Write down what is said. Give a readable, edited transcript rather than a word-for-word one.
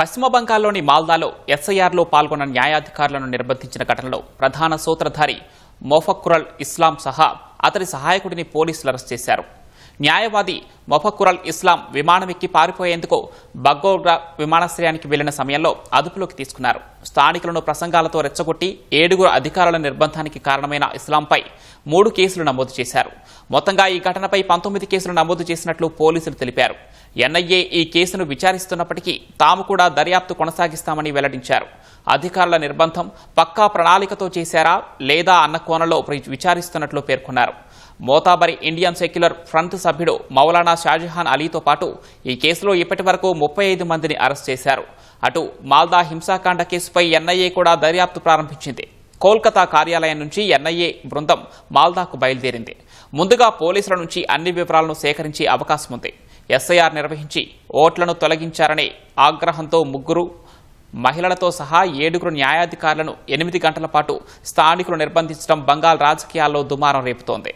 పశ్చిమ బంగాల్లోని మాల్దాలో ఎస్ఐఆర్లో పాల్గొన్న న్యాయాధికారులను నిర్బంధించిన ఘటనలో ప్రధాన సూత్రధారి మొఫక్కురల్ ఇస్లాం సహా అతడి సహాయకుడిని పోలీసులు అరెస్ట్ చేశారు. న్యాయవాది మొఫక్కురల్ ఇస్లాం విమానమెక్కి పారిపోయేందుకు బగ్గోగ్రా విమానాశ్రయానికి వెళ్లిన సమయంలో అదుపులోకి తీసుకున్నారు. స్థానికులను ప్రసంగాలతో రెచ్చగొట్టి 7 అధికారుల నిర్బంధానికి కారణమైన ఇస్లాంపై 3 కేసులు నమోదు చేశారు. మొత్తంగా ఈ ఘటనపై 19 కేసులు నమోదు చేసినట్లు పోలీసులు తెలిపారు. ఎన్ఐఏ ఈ కేసును విచారిస్తున్నప్పటికీ తాము కూడా దర్యాప్తు కొనసాగిస్తామని వెల్లడించారు. అధికారుల నిర్బంధం పక్కా ప్రణాళికతో చేశారా లేదా అన్న కోణంలో విచారిస్తున్నట్లు పేర్కొన్నారు. మోతాబరి ఇండియన్ సెక్యులర్ ఫ్రంట్ సభ్యుడు మౌలానా షాజహాన్ అలీతో పాటు ఈ కేసులో ఇప్పటి వరకు 35 మందిని అరెస్ట్ చేశారు. అటు మాల్దా హింసాకాండ కేసుపై ఎన్ఐఏ కూడా దర్యాప్తు ప్రారంభించింది. కోల్కతా కార్యాలయం నుంచి ఎన్ఐఏ బృందం మాల్దాకు బయలుదేరింది. ముందుగా పోలీసుల నుంచి అన్ని వివరాలను సేకరించే అవకాశం ఉంది. ఎస్ఐఆర్ నిర్వహించి ఓట్లను తొలగించారనే ఆగ్రహంతో 3 మహిళలతో సహా 7 న్యాయాధికారులను 8 గంటల పాటు స్థానికులు నిర్బంధించడం బంగాల్ రాజకీయాల్లో దుమారం రేపుతోంది.